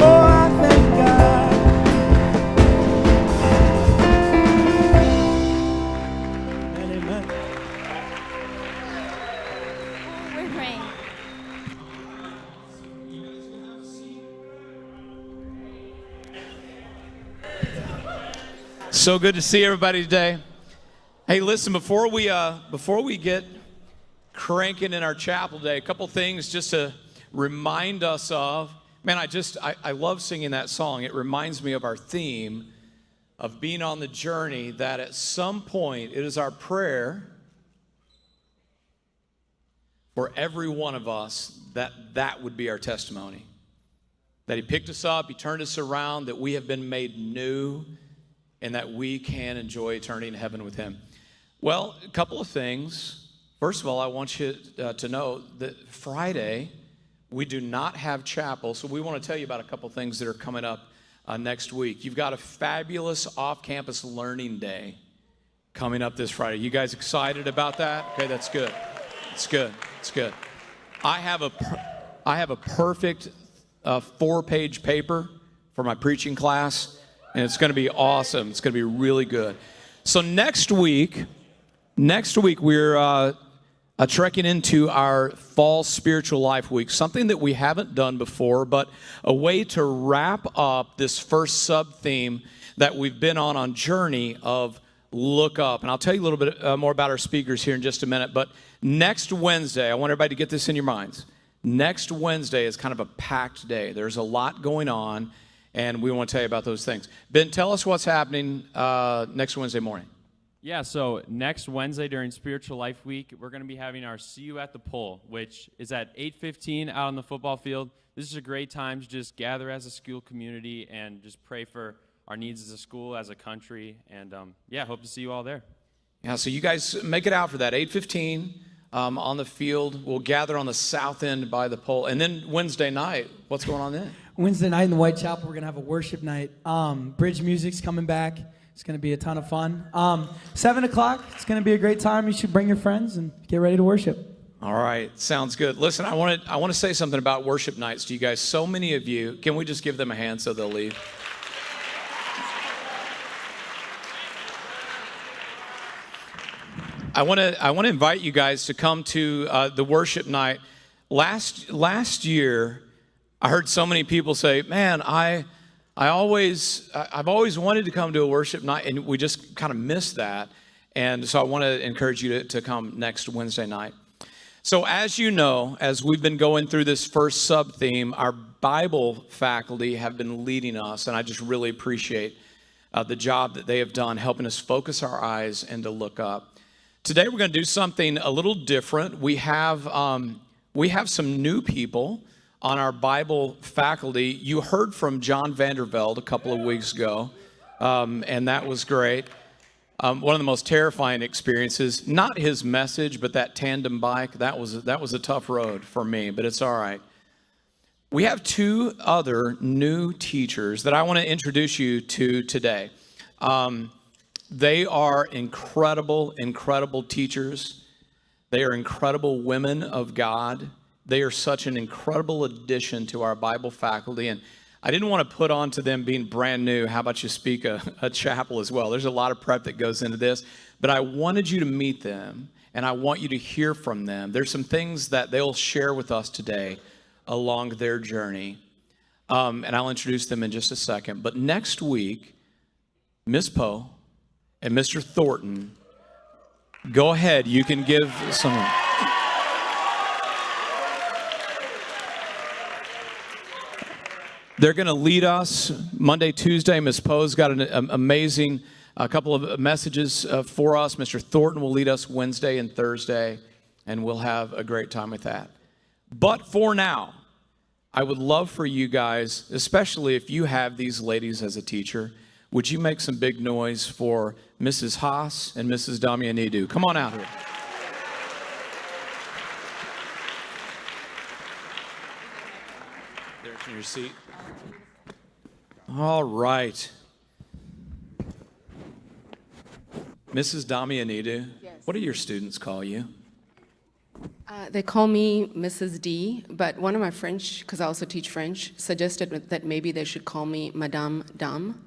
Oh, I thank God. So good to see everybody today. Hey, listen, before we get cranking in our chapel today, a couple things just to remind us of. Man, I love singing that song. It reminds me of our theme of being on the journey, that at some point it is our prayer for every one of us that would be our testimony. That he picked us up, he turned us around, that we have been made new, and that we can enjoy eternity in heaven with him. Well, a couple of things. First of all, I want you to know that Friday, we do not have chapel, so we want to tell you about a couple things that are coming up next week. You've got a fabulous off-campus learning day coming up this Friday. You guys excited about that? Okay, that's good. It's good. It's good. I have a perfect 4-page paper for my preaching class, and it's going to be awesome. It's going to be really good. So next week we're trekking into our fall spiritual life week, something that we haven't done before, but a way to wrap up this first sub-theme that we've been on Journey of Look Up. And I'll tell you a little bit more about our speakers here in just a minute, but next Wednesday, I want everybody to get this in your minds. Next Wednesday is kind of a packed day. There's a lot going on, and we want to tell you about those things. Ben, tell us what's happening next Wednesday morning. Yeah, so next Wednesday during Spiritual Life Week, we're going to be having our See You at the Pole, which is at 8:15 out on the football field. This is a great time to just gather as a school community and just pray for our needs as a school, as a country, and hope to see you all there. Yeah, so you guys make it out for that, 8:15 on the field. We'll gather on the south end by the pole. And then Wednesday night, what's going on then? Wednesday night in the Whitechapel, we're going to have a worship night. Bridge music's coming back. It's going to be a ton of fun. 7 o'clock, it's going to be a great time. You should bring your friends and get ready to worship. All right, sounds good. Listen, I want to say something about worship nights to you guys. So many of you, can we just give them a hand so they'll leave? I want to invite you guys to come to the worship night. Last year, I heard so many people say, "Man, I've always wanted to come to a worship night," and we just kind of missed that. And so I want to encourage you to come next Wednesday night. So as you know, as we've been going through this first sub-theme, our Bible faculty have been leading us, and I just really appreciate the job that they have done helping us focus our eyes and to look up. Today we're going to do something a little different. We have some new people on our Bible faculty. You heard from John Vandervelde a couple of weeks ago, and that was great. One of the most terrifying experiences, not his message, but that tandem bike, that was a tough road for me, but it's all right. We have 2 other new teachers that I want to introduce you to today. They are incredible, incredible teachers. They are incredible women of God. They are such an incredible addition to our Bible faculty. And I didn't want to put on to them being brand new. How about you speak a chapel as well? There's a lot of prep that goes into this. But I wanted you to meet them, and I want you to hear from them. There's some things that they'll share with us today along their journey. And I'll introduce them in just a second. But next week, Ms. Poe and Mr. Thornton, go ahead. You can give some. They're going to lead us Monday, Tuesday. Ms. Poe's got an amazing couple of messages for us. Mr. Thornton will lead us Wednesday and Thursday, and we'll have a great time with that. But for now, I would love for you guys, especially if you have these ladies as a teacher, would you make some big noise for Mrs. Haase and Mrs. Damianidou? Come on out here. There's your seat. All right. Mrs. Damianidou, Yes. What do your students call you? They call me Mrs. D, but one of my French, because I also teach French, suggested that maybe they should call me Madame Dame,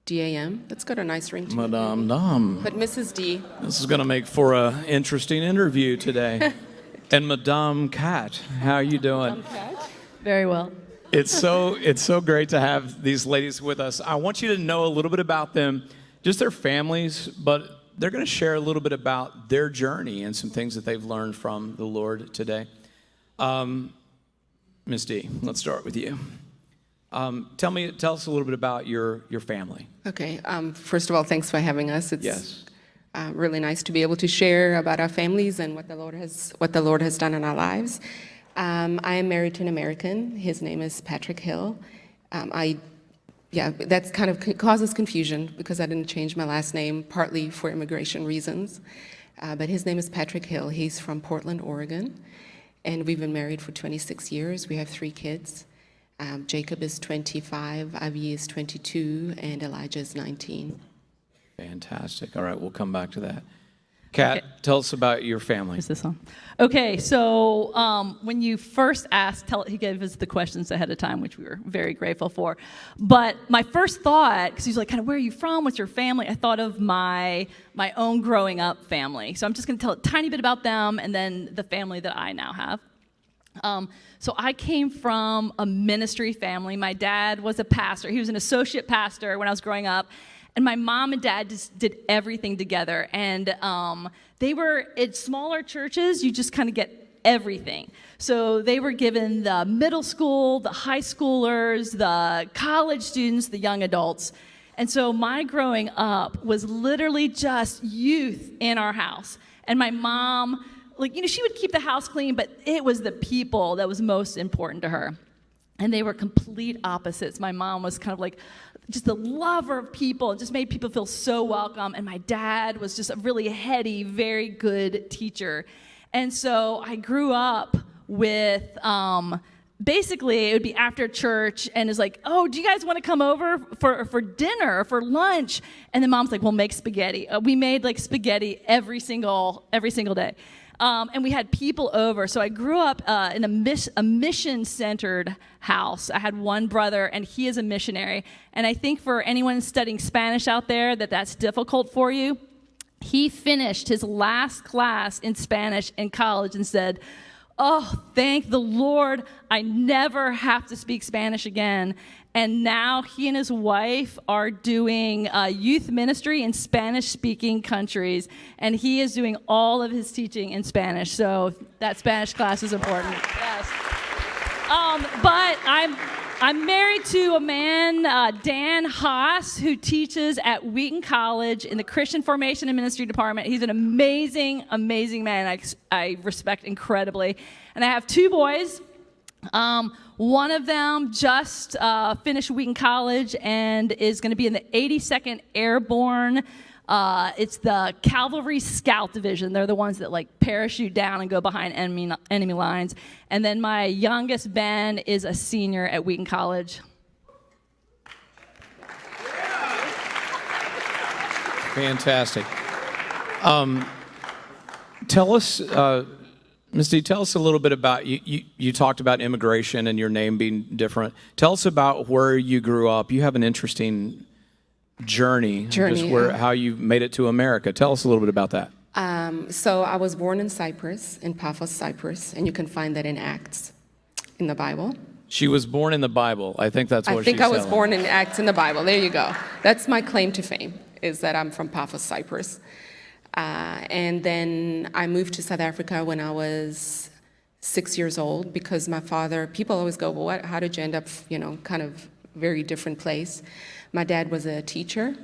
D-A-M. That's got a nice ring to it. Madame Dame. But Mrs. D. This is going to make for an interesting interview today. And Madame Cat, how are you doing? Very well. It's so great to have these ladies with us. I want you to know a little bit about them just their families, but they're going to share a little bit about their journey and some things that they've learned from the Lord today. Ms. D, let's start with you. Tell us a little bit about your family. Okay. First of all, thanks for having us. It's Yes. really nice to be able to share about our families and what the Lord has done in our lives. I am married to an American. His name is Patrick Hill. That's kind of causes confusion because I didn't change my last name, partly for immigration reasons. But his name is Patrick Hill. He's from Portland, Oregon, and we've been married for 26 years. We have 3 kids. Jacob is 25, Ivy is 22, and Elijah is 19. Fantastic. All right, we'll come back to that. Kat, tell us about your family. Is this on? Okay, so when you first asked, he gave us the questions ahead of time, which we were very grateful for. But my first thought, because he's like, kind of, where are you from? What's your family? I thought of my own growing up family. So I'm just going to tell a tiny bit about them and then the family that I now have. So I came from a ministry family. My dad was a pastor. He was an associate pastor when I was growing up. And my mom and dad just did everything together. And they were in smaller churches, you just kind of get everything. So they were given the middle school, the high schoolers, the college students, the young adults. And so my growing up was literally just youth in our house. And my mom, she would keep the house clean, but it was the people that was most important to her. And they were complete opposites. My mom was kind of like just a lover of people and just made people feel so welcome. And my dad was just a really heady, very good teacher. And so I grew up with, basically it would be after church and it's like, oh, do you guys want to come over for dinner or for lunch? And then mom's like, well, make spaghetti. We made spaghetti every single day. And we had people over. So I grew up in a mission-centered house. I had one brother, and he is a missionary. And I think for anyone studying Spanish out there that's difficult for you, he finished his last class in Spanish in college and said, oh, thank the Lord, I never have to speak Spanish again. And now he and his wife are doing youth ministry in Spanish-speaking countries, and he is doing all of his teaching in Spanish. So that Spanish class is important. Yes. But I'm married to a man, Dan Haase, who teaches at Wheaton College in the Christian Formation and Ministry Department. He's an amazing, amazing man I respect incredibly. And I have 2 boys. One of them just finished Wheaton College and is going to be in the 82nd Airborne. It's the Cavalry Scout Division. They're the ones that parachute down and go behind enemy lines. And then my youngest, Ben, is a senior at Wheaton College. Fantastic. Tell us, Ms. D, tell us a little bit about, you talked about immigration and your name being different. Tell us about where you grew up. You have an interesting journey how you made it to America. Tell us a little bit about that. So I was born in Cyprus, in Paphos, Cyprus, and you can find that in Acts in the Bible. She was born in the Bible. I think that's what she's I was born in Acts in the Bible. There you go. That's my claim to fame, is that I'm from Paphos, Cyprus. And then I moved to South Africa when I was 6 years old because my father, people always go, well, how did you end up, kind of very different place. My dad was a teacher,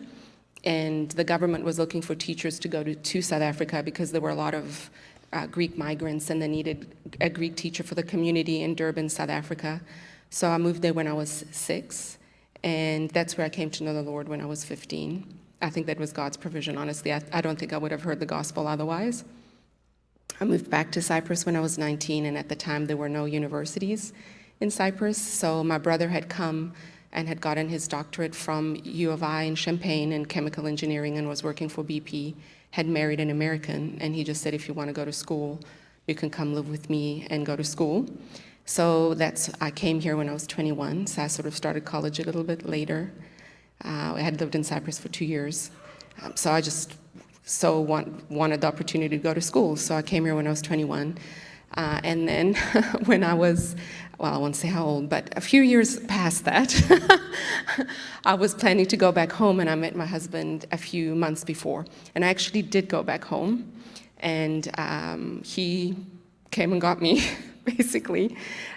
and the government was looking for teachers to go to South Africa because there were a lot of Greek migrants, and they needed a Greek teacher for the community in Durban, South Africa. So I moved there when I was 6, and that's where I came to know the Lord when I was 15. I think that was God's provision, honestly. I don't think I would have heard the gospel otherwise. I moved back to Cyprus when I was 19, and at the time there were no universities in Cyprus. So my brother had come and had gotten his doctorate from U of I in Champaign in chemical engineering and was working for BP, had married an American, and he just said, if you want to go to school, you can come live with me and go to school. So I came here when I was 21, so I sort of started college a little bit later. I had lived in Cyprus for 2 years, so I just wanted the opportunity to go to school. So I came here when I was 21. And then when I was, well, I won't say how old, but a few years past that, I was planning to go back home, and I met my husband a few months before. And I actually did go back home, and he came and got me, basically.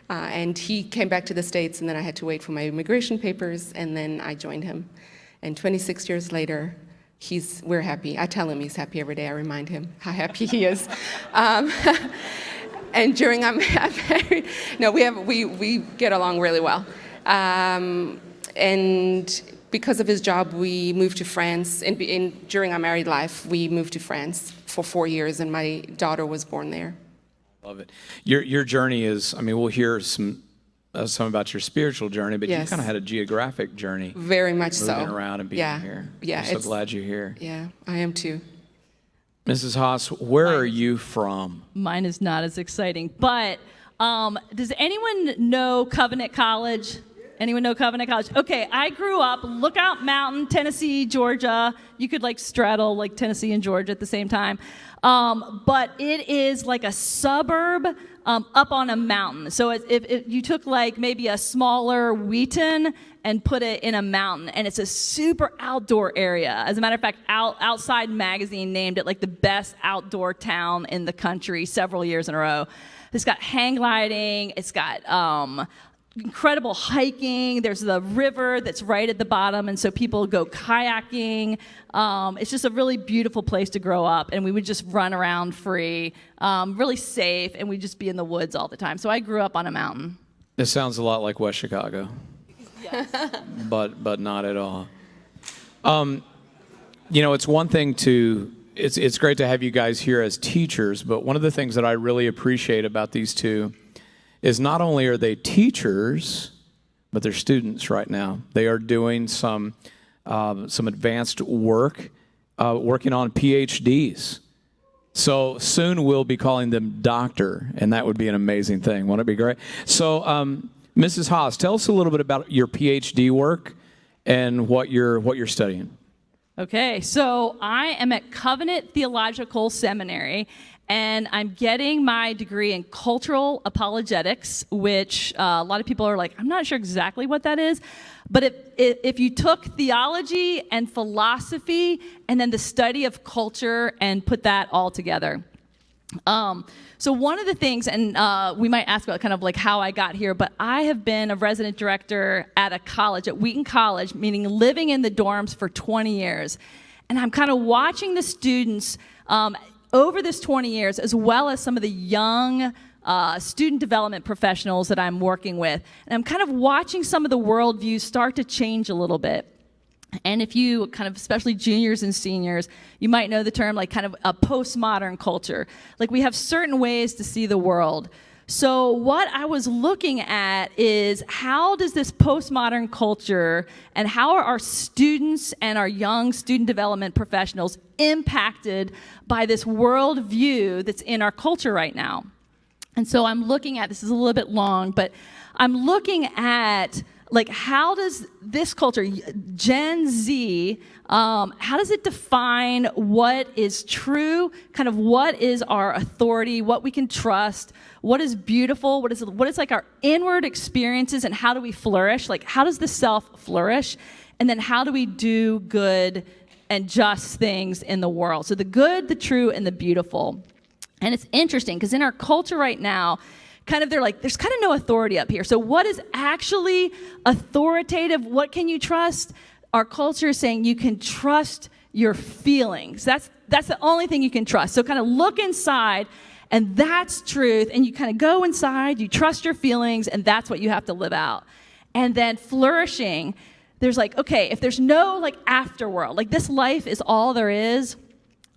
And he came back to the States, and then I had to wait for my immigration papers, and then I joined him. And 26 years later, we're happy. I tell him he's happy every day. I remind him how happy he is. And during our marriage, no, we get along really well. And because of his job, we moved to France. During our married life, we moved to France for 4 years, and my daughter was born there. Love it. Your journey is, I mean, we'll hear some about your spiritual journey, but Yes. you kind of had a geographic journey. Very much so. Moving around and being here. Yeah, I'm so glad you're here. Yeah, I am too. Mrs. Haase, where are you from? Mine is not as exciting, but does anyone know Covenant College? Anyone know Covenant College? Okay, I grew up Lookout Mountain, Tennessee, Georgia. You could like straddle like Tennessee and Georgia at the same time. But it is like a suburb up on a mountain. So if you took like maybe a smaller Wheaton and put it in a mountain, and it's a super outdoor area. As a matter of fact, Outside Magazine named it like the best outdoor town in the country several years in a row. It's got hang gliding. It's got incredible hiking. There's the river that's right at the bottom, and so people go kayaking. It's just a really beautiful place to grow up, and we would just run around free, really safe, and we'd just be in the woods all the time. So I grew up on a mountain. This sounds a lot like West Chicago. Yes. but not at all. You know, it's one thing it's great to have you guys here as teachers, but one of the things that I really appreciate about these two is not only are they teachers, but they're students right now. They are doing some advanced work, working on PhDs. So soon we'll be calling them doctor, and that would be an amazing thing. Wouldn't it be great? So, Mrs. Haase, tell us a little bit about your PhD work and what you're studying. Okay, so I am at Covenant Theological Seminary, and I'm getting my degree in cultural apologetics, which a lot of people are like, I'm not sure exactly what that is. But if you took theology and philosophy and then the study of culture and put that all together. So one of the things, and we might ask about kind of like how I got here, but I have been a resident director at a college, at Wheaton College, meaning living in the dorms for 20 years. And I'm kind of watching the students over this 20 years, as well as some of the young student development professionals that I'm working with. And I'm kind of watching some of the worldviews start to change a little bit. And if you kind of, especially juniors and seniors, you might know the term like kind of a postmodern culture. Like we have certain ways to see the world. So what I was looking at is how does this postmodern culture and how are our students and our young student development professionals impacted by this worldview that's in our culture right now? And so I'm looking at, this is a little bit long, but I'm looking at like, how does this culture, Gen Z, how does it define what is true, kind of what is our authority, what we can trust, what is beautiful, what is like our inward experiences, and how do we flourish? Like, how does the self flourish? And then how do we do good and just things in the world? So the good, the true, and the beautiful. And it's interesting, because in our culture right now, kind of they're like, there's kind of no authority up here. So what is actually authoritative? What can you trust? Our culture is saying you can trust your feelings. That's the only thing you can trust. So kind of look inside, and that's truth. And you kind of go inside, you trust your feelings, and that's what you have to live out. And then flourishing, there's like, okay, if there's no like afterworld, like this life is all there is,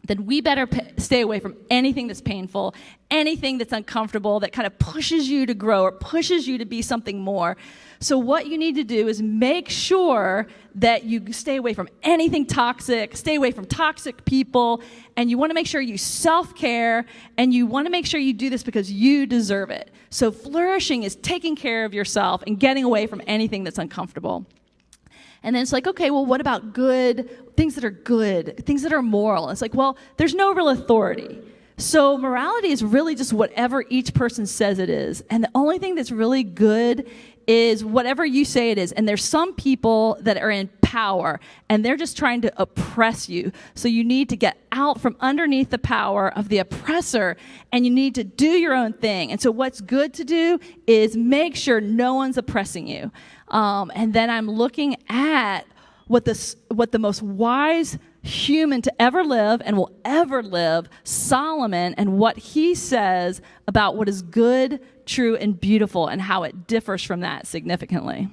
then we better stay away from anything that's painful, anything that's uncomfortable, that kind of pushes you to grow or pushes you to be something more. So what you need to do is make sure that you stay away from anything toxic, stay away from toxic people, and you want to make sure you self-care, and you want to make sure you do this because you deserve it. So flourishing is taking care of yourself and getting away from anything that's uncomfortable. And then it's like, okay, well, what about good, things that are good, things that are moral? It's like, well, there's no real authority. So morality is really just whatever each person says it is. And the only thing that's really good is whatever you say it is. And there's some people that are in power, and they're just trying to oppress you. So you need to get out from underneath the power of the oppressor, and you need to do your own thing. And so what's good to do is make sure no one's oppressing you. And then I'm looking at what the most wise human to ever live and will ever live, Solomon, and what he says about what is good, true, and beautiful, and how it differs from that significantly.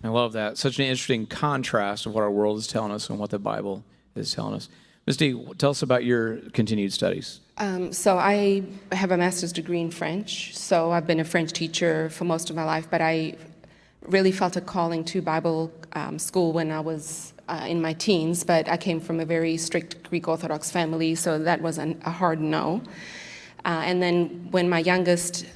I love that. Such an interesting contrast of what our world is telling us and what the Bible is telling us. Ms. D, tell us about your continued studies. So I have a master's degree in French, so I've been a French teacher for most of my life, but I really felt a calling to Bible school when I was in my teens, but I came from a very strict Greek Orthodox family, so that was a hard no. And then when my youngest,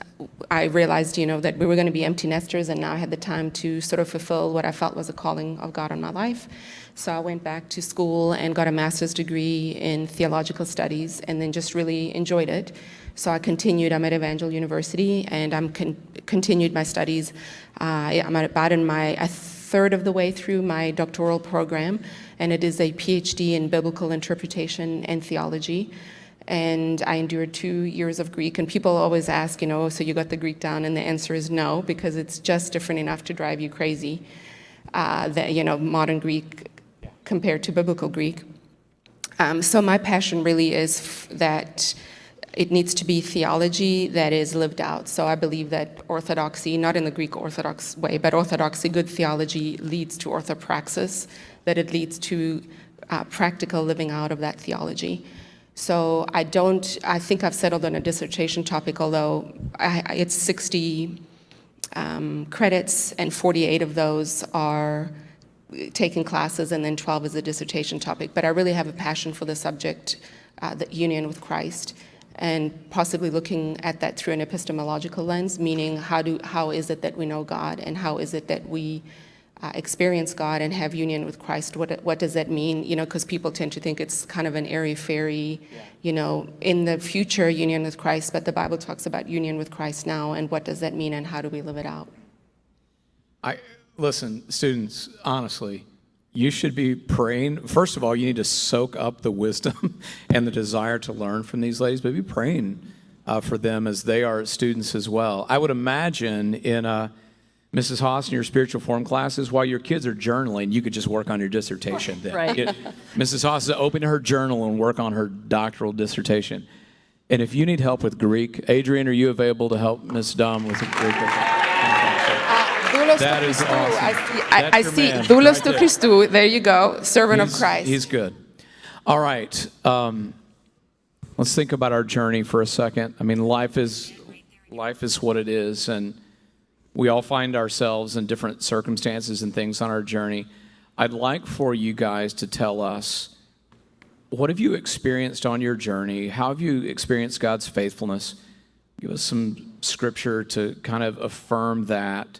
I realized, that we were going to be empty nesters, and now I had the time to sort of fulfill what I felt was a calling of God on my life. So I went back to school and got a master's degree in theological studies, and then just really enjoyed it. So I continued. I'm at Evangel University, and I'm continued my studies. I'm about in a third of the way through my doctoral program, and it is a PhD in biblical interpretation and theology. And I endured 2 years of Greek, and people always ask, so you got the Greek down, and the answer is no, because it's just different enough to drive you crazy, modern Greek compared to biblical Greek. So my passion really is that it needs to be theology that is lived out. So I believe that orthodoxy, not in the Greek Orthodox way, but orthodoxy, good theology leads to orthopraxis, that it leads to practical living out of that theology. So I think I've settled on a dissertation topic, although it's 60 credits, and 48 of those are taking classes, and then 12 is a dissertation topic. But I really have a passion for the subject, the union with Christ, and possibly looking at that through an epistemological lens, meaning how is it that we know God, and how is it that we experience God and have union with Christ? What does that mean? Because people tend to think it's kind of an airy-fairy, in the future union with Christ, but the Bible talks about union with Christ now, and what does that mean, and how do we live it out? Listen, students, honestly, you should be praying. First of all, you need to soak up the wisdom and the desire to learn from these ladies, but be praying for them as they are students as well. I would imagine in Mrs. Haase, in your spiritual form classes, while your kids are journaling, you could just work on your dissertation. Then. Right. Mrs. Haase is open her journal and work on her doctoral dissertation. And if you need help with Greek, Adrian, are you available to help Ms. Dom with Greek? That is awesome. I see. Doulos to Christou. There you go. Servant of Christ. He's good. All right. Let's think about our journey for a second. I mean, life is what it is, and we all find ourselves in different circumstances and things on our journey. I'd like for you guys to tell us, what have you experienced on your journey? How have you experienced God's faithfulness? Give us some scripture to kind of affirm that,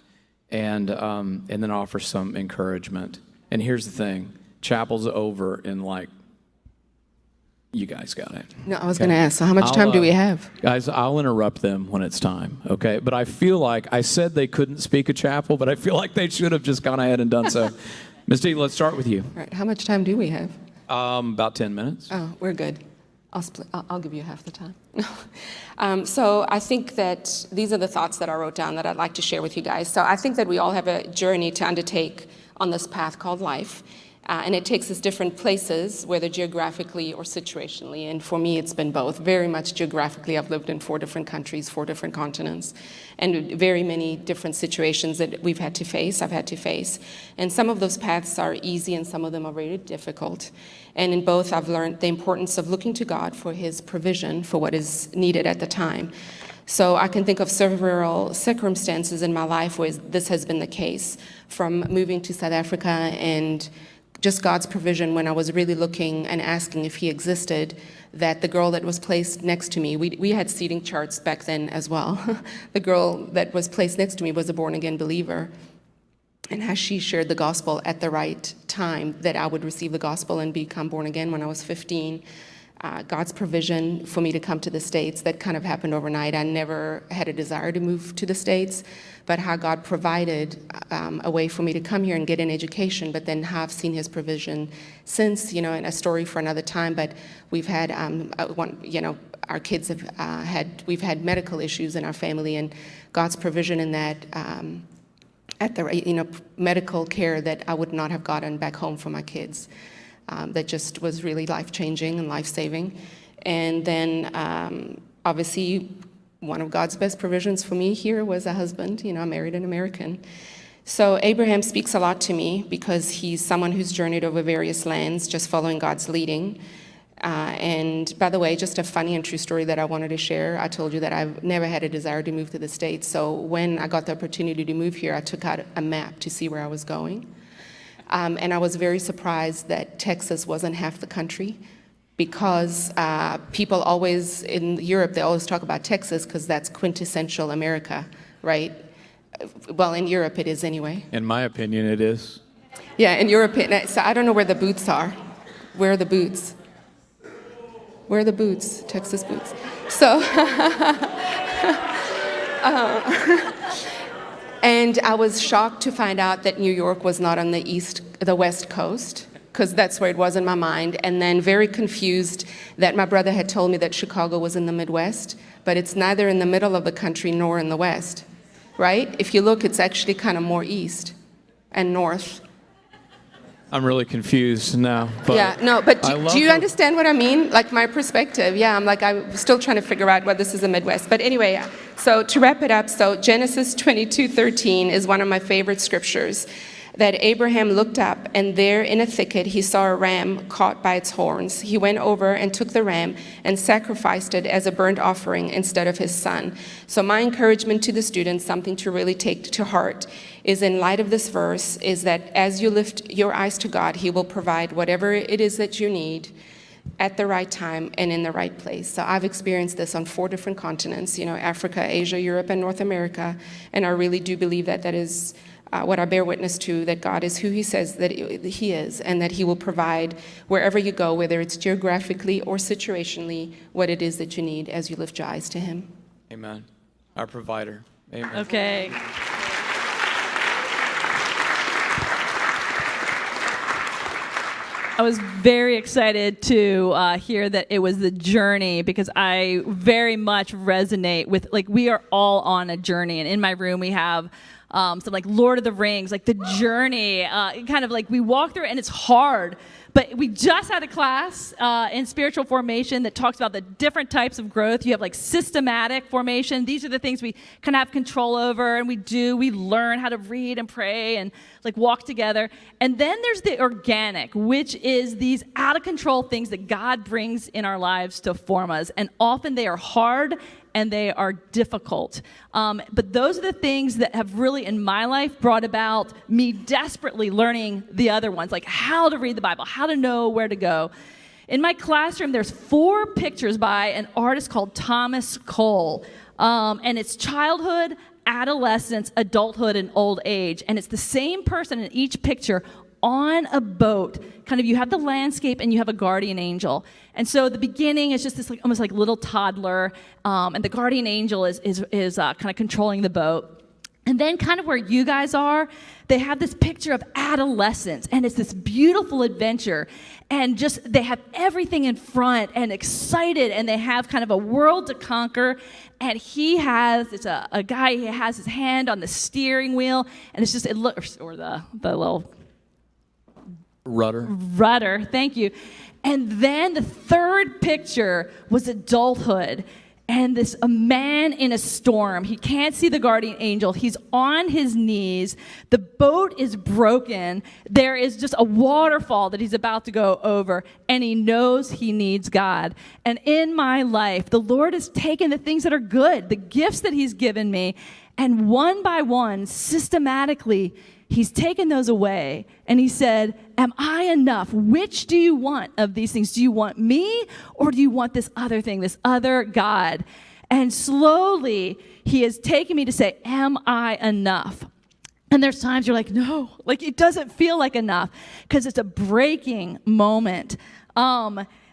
and then offer some encouragement. And here's the thing. Chapel's over in you guys got it. No, I was going to ask, so how much time do we have? Guys, I'll interrupt them when it's time, okay? But I feel like I said they couldn't speak at chapel, but I feel like they should have just gone ahead and done so. Ms. D, let's start with you. All right, how much time do we have? About 10 minutes. Oh, we're good. I'll give you half the time. So I think that these are the thoughts that I wrote down that I'd like to share with you guys. So I think that we all have a journey to undertake on this path called life. And it takes us different places, whether geographically or situationally. And for me, it's been both. Very much geographically, I've lived in 4 different countries, 4 different continents, and very many different situations that I've had to face. And some of those paths are easy, and some of them are very difficult. And in both, I've learned the importance of looking to God for his provision for what is needed at the time. So I can think of several circumstances in my life where this has been the case, from moving to South Africa and just God's provision when I was really looking and asking if he existed, that the girl that was placed next to me, we had seating charts back then as well. The girl that was placed next to me was a born-again believer. And as she shared the gospel at the right time, that I would receive the gospel and become born again when I was 15, God's provision for me to come to the States. That kind of happened overnight. I never had a desire to move to the States, but how God provided a way for me to come here and get an education, but then how I've seen his provision since, and a story for another time, but we've had, our kids have we've had medical issues in our family, and God's provision in that, at the, medical care that I would not have gotten back home for my kids. That just was really life-changing and life-saving. And then, obviously, one of God's best provisions for me here was a husband. I married an American. So Abraham speaks a lot to me because he's someone who's journeyed over various lands, just following God's leading. And by the way, just a funny and true story that I wanted to share. I told you that I've never had a desire to move to the States. So when I got the opportunity to move here, I took out a map to see where I was going. And I was very surprised that Texas wasn't half the country, because people always, in Europe, they always talk about Texas because that's quintessential America, right? Well, in Europe it is anyway. In my opinion, it is. Yeah, in Europe, so I don't know where the boots are. Where are the boots? Where are the boots? Texas boots. So, and I was shocked to find out that New York was not on the West Coast, because that's where it was in my mind, and then very confused that my brother had told me that Chicago was in the Midwest, but it's neither in the middle of the country nor in the West, right? If you look, it's actually kind of more east and north. I'm really confused now. But yeah, no, but do you understand what I mean? Like my perspective, yeah, I'm still trying to figure out what this is the Midwest. But anyway, yeah. So to wrap it up, so Genesis 22:13 is one of my favorite scriptures, that Abraham looked up, and there in a thicket he saw a ram caught by its horns. He went over and took the ram and sacrificed it as a burnt offering instead of his son. So my encouragement to the students, something to really take to heart, is in light of this verse, is that as you lift your eyes to God, he will provide whatever it is that you need at the right time and in the right place. So I've experienced this on 4 different continents, Africa, Asia, Europe, and North America, and I really do believe that that is what I bear witness to, that God is who he says that he is, and that he will provide wherever you go, whether it's geographically or situationally, what it is that you need as you lift your eyes to him. Amen. Our provider. Amen. Okay. I was very excited to hear that it was the journey, because I very much resonate with, we are all on a journey. And in my room, we have some Lord of the Rings, the journey, kind of we walk through it and it's hard. But we just had a class in spiritual formation that talks about the different types of growth. You have systematic formation. These are the things we can have control over, and we learn how to read and pray and walk together. And then there's the organic, which is these out of control things that God brings in our lives to form us. And often they are hard and they are difficult. But those are the things that have really, in my life, brought about me desperately learning the other ones, like how to read the Bible, how to know where to go. In my classroom, there's 4 pictures by an artist called Thomas Cole. And it's childhood, adolescence, adulthood, and old age. And it's the same person in each picture on a boat. Kind of, you have the landscape and you have a guardian angel. And so the beginning is just this almost little toddler, and the guardian angel is kind of controlling the boat. And then kind of where you guys are, they have this picture of adolescence, and it's this beautiful adventure, and just they have everything in front and excited, and they have kind of a world to conquer. And it's a guy, he has his hand on the steering wheel, and it's just, or the little rudder, thank you. And then the third picture was adulthood. And a man in a storm. He can't see the guardian angel. He's on his knees. The boat is broken. There is just a waterfall that he's about to go over. And he knows he needs God. And in my life, the Lord has taken the things that are good, the gifts that he's given me, and one by one, systematically, he's taken those away, and he said, am I enough? Which do you want of these things? Do you want me, or do you want this other thing, this other God? And slowly, he has taken me to say, am I enough? And there's times you're like, no, it doesn't feel like enough, because it's a breaking moment.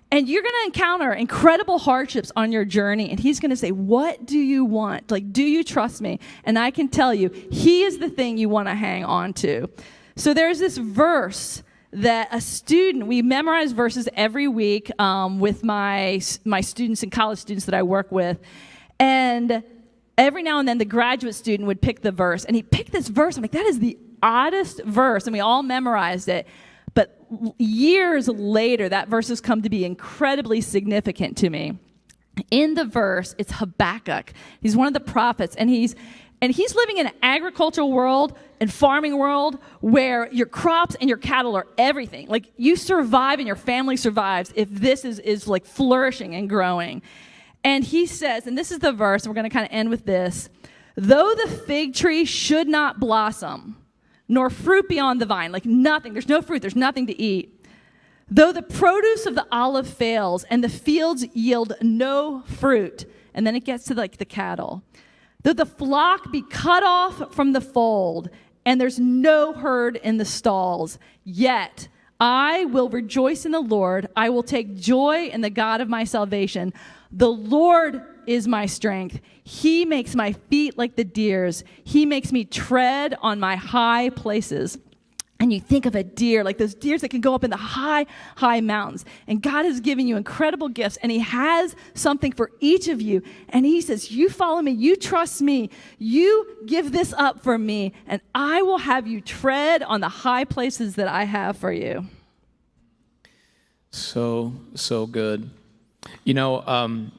And you're going to encounter incredible hardships on your journey. And he's going to say, what do you want? Like, do you trust me? And I can tell you, he is the thing you want to hang on to. So there's this verse that a student, we memorize verses every week with my students and college students that I work with. And every now and then the graduate student would pick the verse. And he picked this verse. I'm like, that is the oddest verse. And we all memorized it. But years later, that verse has come to be incredibly significant to me. In the verse, it's Habakkuk. He's one of the prophets, and he's living in an agricultural world and farming world where your crops and your cattle are everything. Like, you survive and your family survives if this is like flourishing and growing. And he says, and this is the verse, and we're going to kind of end with this, though the fig tree should not blossom, nor fruit be on the vine, like nothing, there's no fruit, there's nothing to eat. Though the produce of the olive fails and the fields yield no fruit, and then it gets to like the cattle. Though the flock be cut off from the fold and there's no herd in the stalls, yet I will rejoice in the Lord. I will take joy in the God of my salvation. The Lord is my strength. He makes my feet like the deer's. He makes me tread on my high places. And you think of a deer, like those deers that can go up in the high, high mountains. And God has given you incredible gifts, and he has something for each of you. And he says, you follow me, you trust me, you give this up for me, and I will have you tread on the high places that I have for you. So good. You know,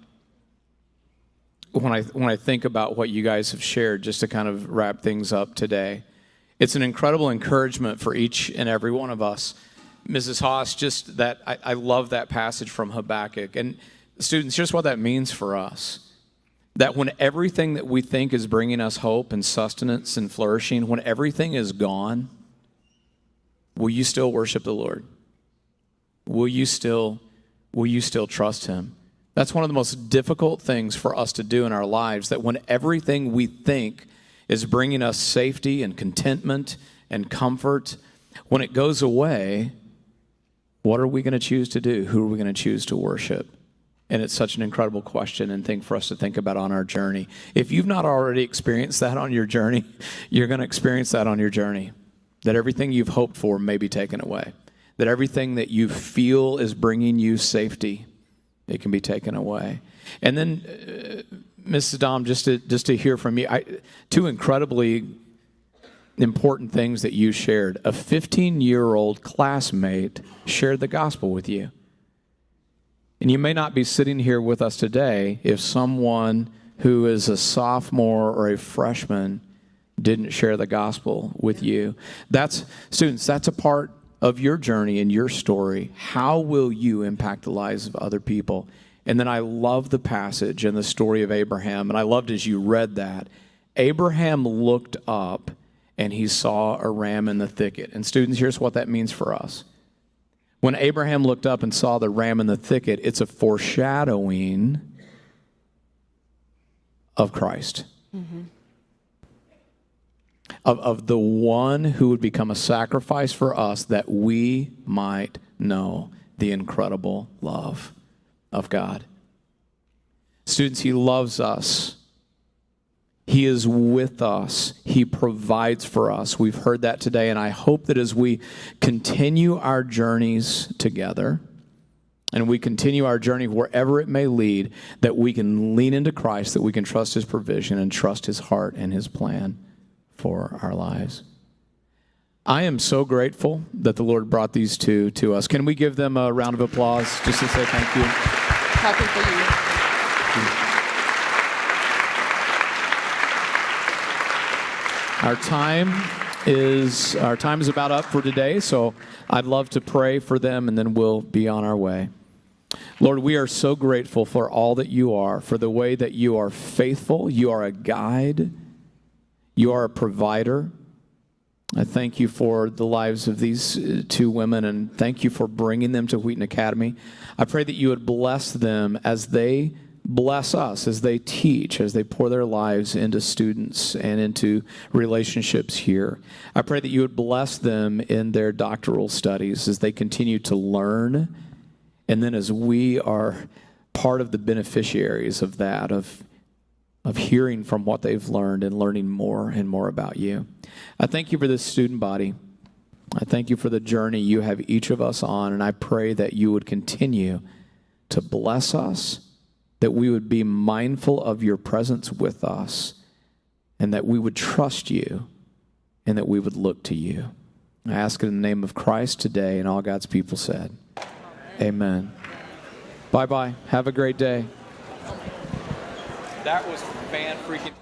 when I think about what you guys have shared, just to kind of wrap things up today, it's an incredible encouragement for each and every one of us. Mrs. Haase, just that, I love that passage from Habakkuk. And students, here's what that means for us. That when everything that we think is bringing us hope and sustenance and flourishing, when everything is gone, will you still worship the Lord? Will you still trust him? That's one of the most difficult things for us to do in our lives, that when everything we think is bringing us safety and contentment and comfort, when it goes away, what are we going to choose to do? Who are we going to choose to worship? And it's such an incredible question and thing for us to think about on our journey. If you've not already experienced that on your journey, you're going to experience that on your journey. That everything you've hoped for may be taken away. That everything that you feel is bringing you safety, it can be taken away. And then, Mrs. Dom, just to hear from you, two incredibly important things that you shared. A 15-year-old classmate shared the gospel with you. And you may not be sitting here with us today if someone who is a sophomore or a freshman didn't share the gospel with you. Students, that's a part of your journey and your story. How will you impact the lives of other people? And then I love the passage and the story of Abraham. And I loved as you read that. Abraham looked up and he saw a ram in the thicket. And students, here's what that means for us. When Abraham looked up and saw the ram in the thicket, it's a foreshadowing of Christ. Mm-hmm. Of the one who would become a sacrifice for us that we might know the incredible love of God. Students, he loves us. He is with us. He provides for us. We've heard that today, and I hope that as we continue our journeys together, and we continue our journey wherever it may lead, that we can lean into Christ, that we can trust his provision and trust his heart and his plan for our lives. I am so grateful that the Lord brought these two to us. Can we give them a round of applause just to say thank you? Happy for you. Our time is about up for today, so I'd love to pray for them, and then we'll be on our way. Lord, we are so grateful for all that you are, for the way that you are faithful. You are a guide. You are a provider. I thank you for the lives of these two women, and thank you for bringing them to Wheaton Academy. I pray that you would bless them as they bless us, as they teach, as they pour their lives into students and into relationships here. I pray that you would bless them in their doctoral studies as they continue to learn And then as we are part of the beneficiaries of that, of hearing from what they've learned and learning more and more about you. I thank you for this student body. I thank you for the journey you have each of us on, and I pray that you would continue to bless us, that we would be mindful of your presence with us, and that we would trust you, and that we would look to you. I ask it in the name of Christ today, and all God's people said, amen. Bye-bye. Have a great day. That was fan-freaking...